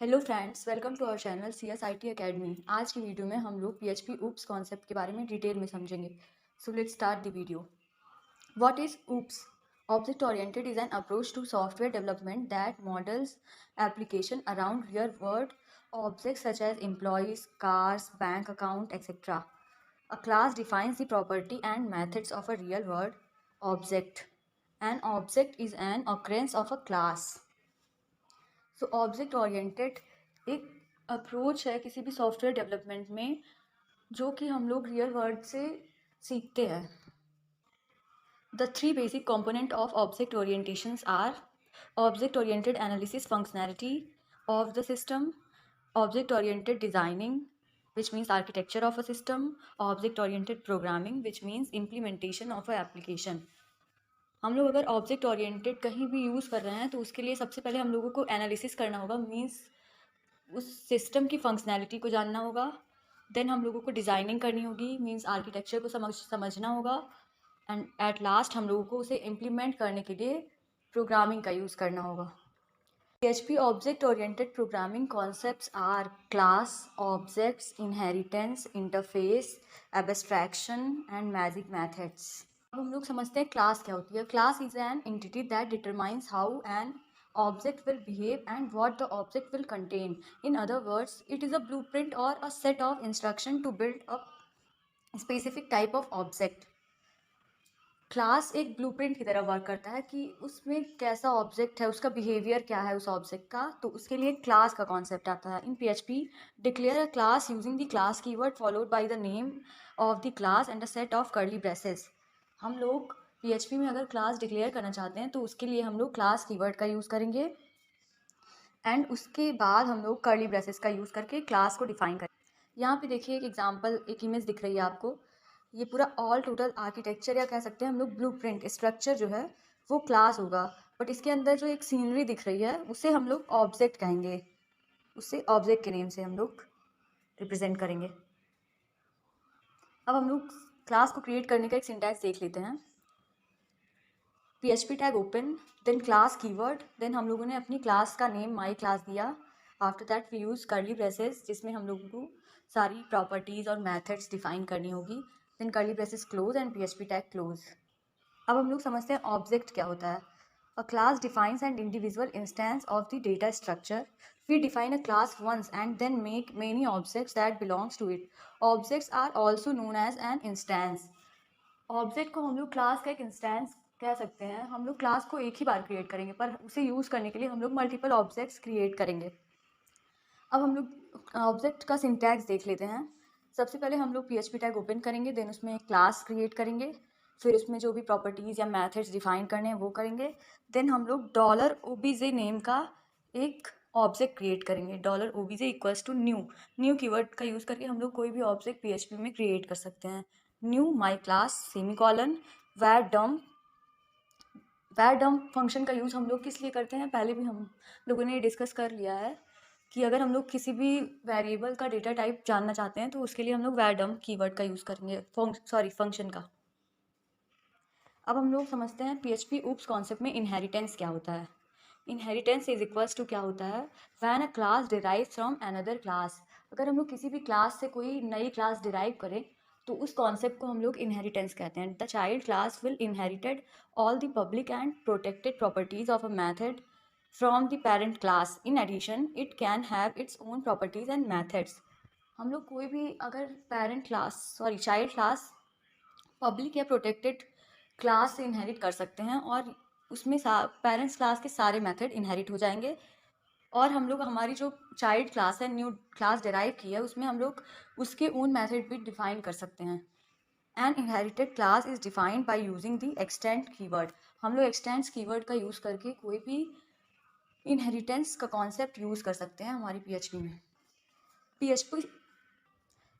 Hello friends, welcome to our channel CSIT academy. आज की video में हम लोग PHP oops कॉन्सेप्ट के बारे में डिटेल में समझेंगे। So let's start the video. What is oops? Object oriented is an approach to software development that models application around real world objects such as employees, cars, bank account, etc. A class defines the property and methods of a real world object. An object is an occurrence of a class. So object oriented एक approach है किसी भी software development में जो कि हम लोग real world से सीखते हैं। The three basic component of object orientations are object oriented analysis functionality of the system, object oriented designing which means architecture of a system, object oriented programming which means implementation of a application. हम लोग अगर object oriented कहीं भी use कर रहे हैं तो उसके लिए सबसे पहले हम लोगों को एनालिसिस करना होगा, मीन्स उस सिस्टम की फंक्शनैलिटी को जानना होगा। देन हम लोगों को डिज़ाइनिंग करनी होगी, मीन्स आर्किटेक्चर को समझना होगा। एंड एट लास्ट हम लोगों को उसे इम्प्लीमेंट करने के लिए प्रोग्रामिंग का यूज़ करना होगा। PHP object oriented programming concepts are class, objects, inheritance, interface, abstraction and magic methods. अब हम लोग समझते हैं क्लास क्या होती है। Class is an entity that determines how an object will behave and what the object will contain. In other words, it is a blueprint or a set of instruction to build a specific type of object. Class एक blueprint की तरह work करता है कि उसमें कैसा object है, उसका बिहेवियर क्या है उस ऑब्जेक्ट का, तो उसके लिए क्लास का कॉन्सेप्ट आता है। इन PHP declare a class using the class keyword followed by the name of the class and a set of curly braces. हम लोग PHP में अगर क्लास डिक्लेयर करना चाहते हैं तो उसके लिए हम लोग क्लास कीवर्ड का यूज़ करेंगे एंड उसके बाद हम लोग कर्ली ब्रेसेस का यूज़ करके क्लास को डिफाइन करें। यहाँ पे देखिए एक एग्जांपल, एक इमेज दिख रही है आपको। ये पूरा ऑल टोटल आर्किटेक्चर या कह सकते हैं हम लोग ब्लूप्रिंट स्ट्रक्चर जो है वो क्लास होगा, बट इसके अंदर जो एक सीनरी दिख रही है उसे हम लोग ऑब्जेक्ट कहेंगे। उसे ऑब्जेक्ट के नेम से हम लोग रिप्रेजेंट करेंगे। अब हम लोग क्लास को क्रिएट करने का एक सिंटैक्स देख लेते हैं। PHP tag open, then class keyword, then हम लोगों ने अपनी क्लास का नेम माई क्लास दिया। After that we use curly braces जिसमें हम लोगों को सारी प्रॉपर्टीज़ और मेथड्स डिफाइन करनी होगी। Then curly braces close and PHP tag close. अब हम लोग समझते हैं ऑब्जेक्ट क्या होता है। A class defines an individual instance of the data structure. We define a class once and then make many objects that belongs to it. Objects are also known as an instance. Object को हम लोग class का एक instance कह सकते हैं। हम लोग क्लास को एक ही बार क्रिएट करेंगे, पर उसे यूज़ करने के लिए हम लोग मल्टीपल ऑब्जेक्ट्स क्रिएट करेंगे। अब हम लोग ऑब्जेक्ट का सिंटैक्स देख लेते हैं। सबसे पहले हम लोग PHP टैग ओपन करेंगे, देन उसमें एक क्लास क्रिएट करेंगे, फिर उसमें जो भी प्रॉपर्टीज़ या मेथड्स डिफाइन करने हैं वो करेंगे। देन हम लोग $obj नेम का एक ऑब्जेक्ट क्रिएट करेंगे। $obj equals to new keyword का यूज़ करके हम लोग कोई भी ऑब्जेक्ट PHP में क्रिएट कर सकते हैं। न्यू माई क्लास सेमीकॉलन वैर डम्प फंक्शन का यूज़ हम लोग किस लिए करते हैं, पहले भी हम लोगों ने डिस्कस कर लिया है कि अगर हम लोग किसी भी वेरिएबल का डेटा टाइप जानना चाहते हैं तो उसके लिए हम लोग वैर डम्प कीवर्ड का यूज़ करेंगे, फंक्शन का। अब हम लोग समझते हैं PHP oops कॉन्सेप्ट में इनहेरिटेंस क्या होता है। इनहेरिटेंस इज इक्वल्स टू क्या होता है, when a class derive from another class. अगर हम लोग किसी भी क्लास से कोई नई क्लास डिराइव करें तो उस कॉन्सेप्ट को हम लोग इनहेरिटेंस कहते हैं। The child class will inherited all the public and protected properties of a method from the parent class. In addition it can have its own properties and methods. हम लोग कोई भी अगर चाइल्ड क्लास पब्लिक या protected class से inherit कर सकते हैं और उसमें पेरेंट्स क्लास के सारे मेथड इनहेरिट हो जाएंगे। और हम लोग हमारी जो चाइल्ड क्लास है, न्यू क्लास डिराइव की है, उसमें हम लोग उसके ओन मेथड भी डिफाइन कर सकते हैं। An inherited class is defined by using the extend keyword. हम लोग एक्सटेंड्स कीवर्ड का यूज़ करके कोई भी इनहेरिटेंस का कॉन्सेप्ट यूज़ कर सकते हैं हमारी PHP में। PHP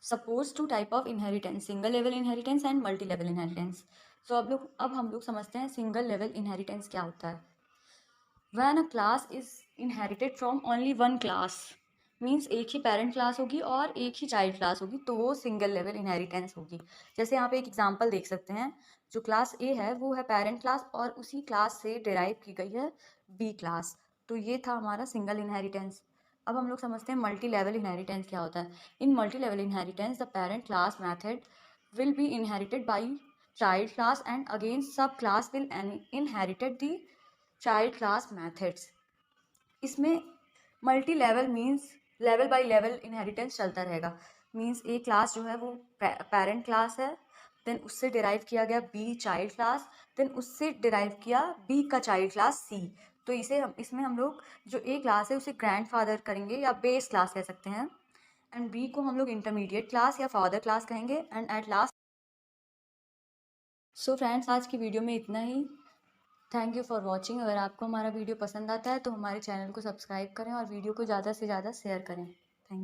supports two type of inheritance, single level inheritance and multi level inheritance. So अब हम लोग समझते हैं सिंगल लेवल इनहेरिटेंस क्या होता है। When a class is inherited from only one class, means एक ही पेरेंट क्लास होगी और एक ही चाइल्ड क्लास होगी, तो वो सिंगल लेवल इनहेरिटेंस होगी। जैसे यहाँ पे एक एग्जांपल देख सकते हैं, जो क्लास A है वो है पेरेंट क्लास और उसी क्लास से डिराइव की गई है B क्लास, तो ये था हमारा सिंगल इनहेरिटेंस। अब हम लोग समझते हैं मल्टी लेवल इनहेरिटेंस क्या होता है। In multi level inheritance the parent class method will be inherited by child class and again subclass will inherited the child class methods। इसमें multi level means level by level inheritance चलता रहेगा। Means ए class जो है वो parent class है, then उससे derive किया गया बी चाइल्ड क्लास, देन उससे डिराइव किया बी का चाइल्ड क्लास सी। तो इसमें हम लोग जो ए क्लास है उसे ग्रैंडफादर करेंगे या बेस क्लास कह सकते हैं, एंड बी को हम लोग इंटरमीडिएट क्लास या फादर क्लास कहेंगे, and at last. So friends, आज की वीडियो में इतना ही। Thank you for watching. अगर आपको हमारा वीडियो पसंद आता है तो हमारे चैनल को सब्सक्राइब करें और वीडियो को ज़्यादा से ज़्यादा शेयर करें।